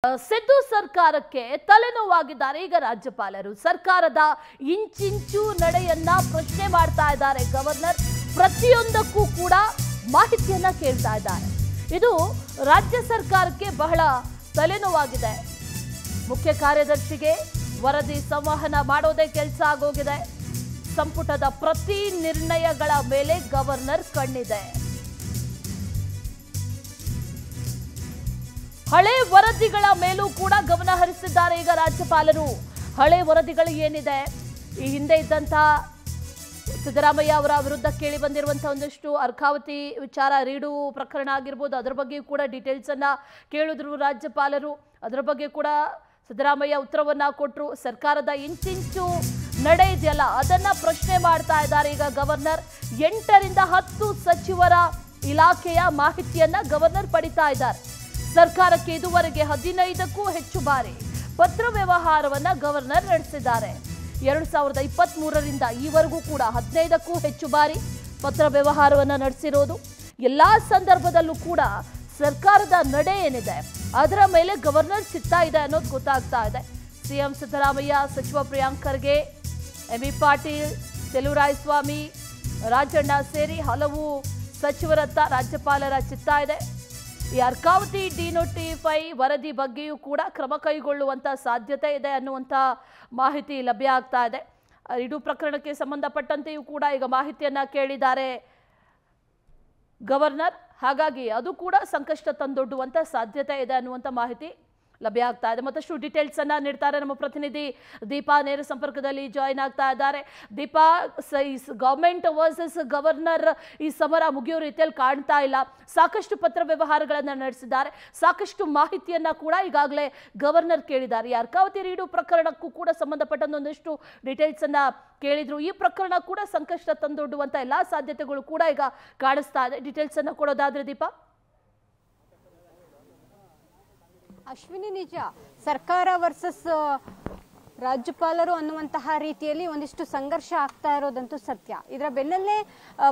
ಸಿದ್ದು ಸರ್ಕಾರಕ್ಕೆ ತಲೆನೋವಾಗಿದ್ದಾರೆ ಈಗ ರಾಜ್ಯಪಾಲರು. ಸರ್ಕಾರದ ಇಂಚಿಂಚು ನಡೆಯನ್ನ ಪ್ರಶ್ನೆ ಮಾಡ್ತಾ ಇದ್ದಾರೆ ಗವರ್ನರ್. ಪ್ರತಿಯೊಂದಕ್ಕೂ ಕೂಡ ಮಾಹಿತಿಯನ್ನ ಕೇಳ್ತಾ ಇದ್ದಾರೆ. ಇದು ರಾಜ್ಯ ಸರ್ಕಾರಕ್ಕೆ ಬಹಳ ತಲೆನೋವಾಗಿದೆ. ಮುಖ್ಯ ಕಾರ್ಯದರ್ಶಿಗೆ ವರದಿ ಸಂವಹನ ಮಾಡೋದೇ ಕೆಲಸ ಆಗೋಗಿದೆ. ಸಂಪುಟದ ಪ್ರತಿ ನಿರ್ಣಯಗಳ ಮೇಲೆ ಗವರ್ನರ್ ಕಣ್ಣಿದೆ. ಹಳೆ ವರದಿಗಳ ಮೇಲೂ ಕೂಡ ಗಮನ ಹರಿಸಿದ್ದಾರೆ ಈಗ ರಾಜ್ಯಪಾಲರು. ಹಳೆ ವರದಿಗಳು ಏನಿದೆ, ಈ ಹಿಂದೆ ಇದ್ದಂತ ಸಿದ್ದರಾಮಯ್ಯ ಅವರ ವಿರುದ್ಧ ಕೇಳಿ ಬಂದಿರುವಂತಹ ಒಂದಷ್ಟು ಅರ್ಕಾವತಿ ವಿಚಾರ, ರೀಡು ಪ್ರಕರಣ ಆಗಿರ್ಬೋದು, ಅದರ ಬಗ್ಗೆ ಕೂಡ ಡೀಟೇಲ್ಸ್ ಅನ್ನ ಕೇಳಿದ್ರು ರಾಜ್ಯಪಾಲರು. ಅದರ ಬಗ್ಗೆ ಕೂಡ ಸಿದ್ದರಾಮಯ್ಯ ಉತ್ತರವನ್ನ ಕೊಟ್ಟರು. ಸರ್ಕಾರದ ಇಂಚಿಂಚು ನಡೆ ಇದೆಯಲ್ಲ, ಅದನ್ನ ಪ್ರಶ್ನೆ ಮಾಡ್ತಾ ಇದ್ದಾರೆ ಈಗ ಗವರ್ನರ್. 8 ರಿಂದ 10 ಸಚಿವರ ಇಲಾಖೆಯ ಮಾಹಿತಿಯನ್ನ ಗವರ್ನರ್ ಪಡಿತಾ ಇದ್ದಾರೆ. ಸರ್ಕಾರಕ್ಕೆ ಇದುವರೆಗೆ 15ಕ್ಕೂ ಹೆಚ್ಚು ಬಾರಿ ಪತ್ರ ವ್ಯವಹಾರವನ್ನ ಗವರ್ನರ್ ನಡೆಸಿದ್ದಾರೆ. 2023ರಿಂದ ಈವರೆಗೂ ಕೂಡ 15ಕ್ಕೂ ಹೆಚ್ಚು ಬಾರಿ ಪತ್ರ ವ್ಯವಹಾರವನ್ನ ನಡೆಸಿರೋದು. ಎಲ್ಲಾ ಸಂದರ್ಭದಲ್ಲೂ ಕೂಡ ಸರ್ಕಾರದ ನಡೆ ಏನಿದೆ ಅದರ ಮೇಲೆ ಗವರ್ನರ್ ಚಿತ್ತ ಇದೆ ಅನ್ನೋದು ಗೊತ್ತಾಗ್ತಾ ಇದೆ. ಸಿಎಂ ಸಿದ್ದರಾಮಯ್ಯ, ಸಚಿವ ಪ್ರಿಯಾಂಕ್ ಖರ್ಗೆ, ಎಂಬಿ ಪಾಟೀಲ್, ಚೆಲುವರಾಯಸ್ವಾಮಿ, ರಾಜಣ್ಣ ಸೇರಿ ಹಲವು ಸಚಿವರತ್ತ ರಾಜ್ಯಪಾಲರ ಚಿತ್ತ ಇದೆ. ಈ ಅರ್ಕಾವತಿ ಡಿನೋಟಿಫೈ ವರದಿ ಬಗ್ಗೆಯೂ ಕೂಡ ಕ್ರಮ ಕೈಗೊಳ್ಳುವಂತ ಸಾಧ್ಯತೆ ಇದೆ ಅನ್ನುವಂಥ ಮಾಹಿತಿ ಲಭ್ಯ ಆಗ್ತಾ ಇದೆ. ಇಡೀ ಪ್ರಕರಣಕ್ಕೆ ಸಂಬಂಧಪಟ್ಟಂತೆಯೂ ಕೂಡ ಈಗ ಮಾಹಿತಿಯನ್ನ ಕೇಳಿದ್ದಾರೆ ಗವರ್ನರ್. ಹಾಗಾಗಿ ಅದು ಕೂಡ ಸಂಕಷ್ಟ ತಂದೊಡ್ಡುವಂತ ಸಾಧ್ಯತೆ ಇದೆ ಅನ್ನುವಂಥ ಮಾಹಿತಿ ಲಭ್ಯ ಆಗ್ತಾ ಇದೆ. ಮತ್ತಷ್ಟು ಡೀಟೇಲ್ಸ್ ಅನ್ನ ನೀಡ್ತಾರೆ ನಮ್ಮ ಪ್ರತಿನಿಧಿ ದೀಪಾ, ನೇರ ಸಂಪರ್ಕದಲ್ಲಿ ಜಾಯಿನ್ ಆಗ್ತಾ ಇದ್ದಾರೆ. ದೀಪಾ, ಗವರ್ಮೆಂಟ್ ವರ್ಸಸ್ ಗವರ್ನರ್ ಈ ಸಮರ ಮುಗಿಯೋ ರೀತಿಯಲ್ಲಿ ಕಾಣ್ತಾ ಇಲ್ಲ. ಸಾಕಷ್ಟು ಪತ್ರ ವ್ಯವಹಾರಗಳನ್ನ ನಡೆಸಿದ್ದಾರೆ, ಸಾಕಷ್ಟು ಮಾಹಿತಿಯನ್ನ ಕೂಡ ಈಗಾಗಲೇ ಗವರ್ನರ್ ಕೇಳಿದ್ದಾರೆ. ಅರ್ಕಾವತಿ ರೀಡು ಪ್ರಕರಣಕ್ಕೂ ಕೂಡ ಸಂಬಂಧಪಟ್ಟಂತ ಒಂದಷ್ಟು ಡೀಟೇಲ್ಸ್ ಅನ್ನ ಕೇಳಿದ್ರು. ಈ ಪ್ರಕರಣ ಕೂಡ ಸಂಕಷ್ಟ ತಂದೊಡ್ಡುವಂತ ಎಲ್ಲಾ ಸಾಧ್ಯತೆಗಳು ಕೂಡ ಈಗ ಕಾಣಿಸ್ತಾ ಇದೆ. ಡೀಟೇಲ್ಸ್ ಅನ್ನ ಕೊಡೋದಾದ್ರೆ ದೀಪಾ. ಅಶ್ವಿನಿ, ನಿಜ ಸರ್ಕಾರ ವರ್ಸಸ್ ರಾಜ್ಯಪಾಲರು ಅನ್ನುವಂತಹ ರೀತಿಯಲ್ಲಿ ಒಂದಿಷ್ಟು ಸಂಘರ್ಷ ಆಗ್ತಾ ಇರೋದಂತೂ ಸತ್ಯ. ಇದರ ಬೆನ್ನಲ್ಲೇ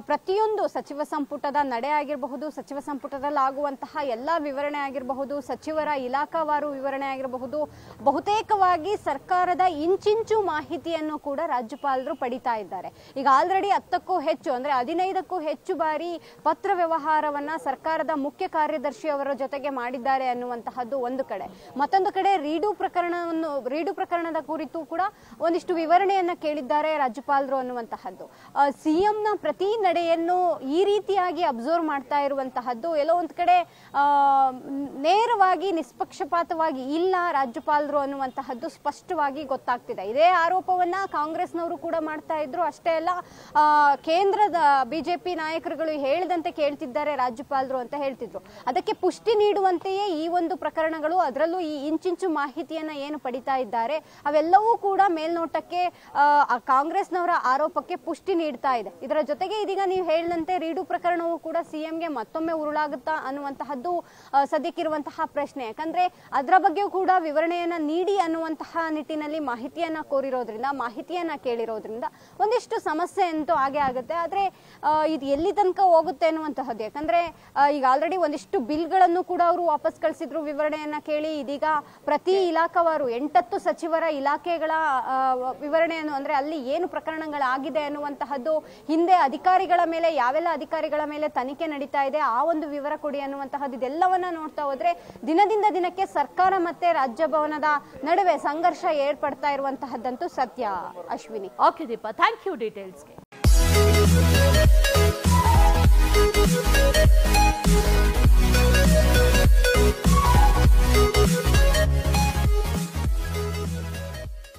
ಪ್ರತಿಯೊಂದು ಸಚಿವ ಸಂಪುಟದ ನಡೆ ಆಗಿರಬಹುದು, ಸಚಿವ ಸಂಪುಟದಲ್ಲಿ ಆಗುವಂತಹ ಎಲ್ಲ ವಿವರಣೆ ಆಗಿರಬಹುದು, ಸಚಿವರ ಇಲಾಖಾವಾರು ವಿವರಣೆ ಆಗಿರಬಹುದು, ಬಹುತೇಕವಾಗಿ ಸರ್ಕಾರದ ಇಂಚಿಂಚು ಮಾಹಿತಿಯನ್ನು ಕೂಡ ರಾಜ್ಯಪಾಲರು ಪಡಿತಾ ಇದ್ದಾರೆ. ಈಗ ಆಲ್ರೆಡಿ 10ಕ್ಕೂ ಹೆಚ್ಚು ಅಂದ್ರೆ 15ಕ್ಕೂ ಹೆಚ್ಚು ಬಾರಿ ಪತ್ರ ವ್ಯವಹಾರವನ್ನ ಸರ್ಕಾರದ ಮುಖ್ಯ ಕಾರ್ಯದರ್ಶಿ ಅವರ ಜೊತೆಗೆ ಮಾಡಿದ್ದಾರೆ ಅನ್ನುವಂತಹದ್ದು ಒಂದು ಕಡೆ. ಮತ್ತೊಂದು ಕಡೆ ರೀಡು ಪ್ರಕರಣದ ಕುರಿತು ಕೂಡ ಒಂದಿಷ್ಟು ವಿವರಣೆಯನ್ನ ಕೇಳಿದ್ದಾರೆ ರಾಜ್ಯಪಾಲರು ಅನ್ನುವಂತಹದ್ದು. ಸಿಎಂನ ಪ್ರತಿ ನಡೆಯನ್ನು ಈ ರೀತಿಯಾಗಿ ಅಬ್ಸರ್ವ್ ಮಾಡ್ತಾ ಇರುವಂತಹದ್ದು ಎಲ್ಲೋ ಒಂದ್ ಕಡೆ ನೇರವಾಗಿ ನಿಷ್ಪಕ್ಷಪಾತವಾಗಿ ಇಲ್ಲ ರಾಜ್ಯಪಾಲರು ಅನ್ನುವಂತಹದ್ದು ಸ್ಪಷ್ಟವಾಗಿ ಗೊತ್ತಾಗ್ತಿದೆ. ಇದೇ ಆರೋಪವನ್ನ ಕಾಂಗ್ರೆಸ್ನವರು ಕೂಡ ಮಾಡ್ತಾ ಇದ್ರು. ಅಷ್ಟೇ ಅಲ್ಲ, ಕೇಂದ್ರದ ಬಿಜೆಪಿ ನಾಯಕರುಗಳು ಹೇಳಿದಂತೆ ಕೇಳ್ತಿದ್ದಾರೆ ರಾಜ್ಯಪಾಲರು ಅಂತ ಹೇಳ್ತಿದ್ರು. ಅದಕ್ಕೆ ಪುಷ್ಟಿ ನೀಡುವಂತೆಯೇ ಈ ಒಂದು ಪ್ರಕರಣಗಳು, ಅದರಲ್ಲೂ ಈ ಇಂಚಿಂಚು ಮಾಹಿತಿಯನ್ನ ಏನು ಪಡಿತಾ ಇದ್ದಾರೆ ಅವೆಲ್ಲವೂ ಕೂಡ ಮೇಲ್ನೋಟಕ್ಕೆ ಕಾಂಗ್ರೆಸ್ನವರ ಆರೋಪಕ್ಕೆ ಪುಷ್ಟಿ ನೀಡ್ತಾ ಇದೆ. ಇದರ ಜೊತೆಗೆ ಇದೀಗ ನೀವು ಹೇಳಿದಂತೆ ರೀಡು ಪ್ರಕರಣವೂ ಕೂಡ ಸಿಎಂಗೆ ಮತ್ತೊಮ್ಮೆ ಉರುಳಾಗುತ್ತಾ ಅನ್ನುವಂತಹದ್ದು ಸದ್ಯಕ್ಕಿರುವಂತಹ ಪ್ರಶ್ನೆ. ಯಾಕಂದ್ರೆ ಅದರ ಬಗ್ಗೆಯೂ ಕೂಡ ವಿವರಣೆಯನ್ನ ನೀಡಿ ಅನ್ನುವಂತಹ ನಿಟ್ಟಿನಲ್ಲಿ ಮಾಹಿತಿಯನ್ನ ಕೋರಿರೋದ್ರಿಂದ, ಮಾಹಿತಿಯನ್ನ ಕೇಳಿರೋದ್ರಿಂದ ಒಂದಿಷ್ಟು ಸಮಸ್ಯೆ ಅಂತೂ ಹಾಗೆ ಆಗುತ್ತೆ. ಆದ್ರೆ ಇದು ಎಲ್ಲಿ ತನಕ ಹೋಗುತ್ತೆ ಅನ್ನುವಂತಹದ್ದು, ಯಾಕಂದ್ರೆ ಈಗ ಆಲ್ರೆಡಿ ಒಂದಿಷ್ಟು ಬಿಲ್ಗಳನ್ನು ಕೂಡ ಅವರು ವಾಪಸ್ ಕಳಿಸಿದ್ರು ವಿವರಣೆಯನ್ನ ಕೇಳಿ. ಇದೀಗ ಪ್ರತಿ ಇಲಾಖಾವಾರು 8 ಸಚಿವರ ಇಲಾಖೆಗಳ ವಿವರಣೆಯನ್ನು, ಅಂದ್ರೆ ಅಲ್ಲಿ ಏನು ಪ್ರಕರಣಗಳಾಗಿದೆ ಅನ್ನುವಂತಹದ್ದು, ಹಿಂದೆ ಅಧಿಕಾರಿಗಳ ಮೇಲೆ ಯಾವೆಲ್ಲ ಅಧಿಕಾರಿಗಳ ಮೇಲೆ ತನಿಖೆ ನಡೀತಾ ಇದೆ ಆ ಒಂದು ವಿವರ ಕೊಡಿ ಅನ್ನುವಂತಹದ್ದು, ಇದೆಲ್ಲವನ್ನ ನೋಡ್ತಾ ಹೋದ್ರೆ ದಿನದಿಂದ ದಿನಕ್ಕೆ ಸರ್ಕಾರ ಮತ್ತೆ ರಾಜ್ಯಭವನದ ನಡುವೆ ಸಂಘರ್ಷ ಏರ್ಪಡ್ತಾ ಇರುವಂತಹದ್ದಂತೂ ಸತ್ಯ. Ashwini. Okay Deepa, thank you ಡೀಟೇಲ್ಸ್ಗೆ.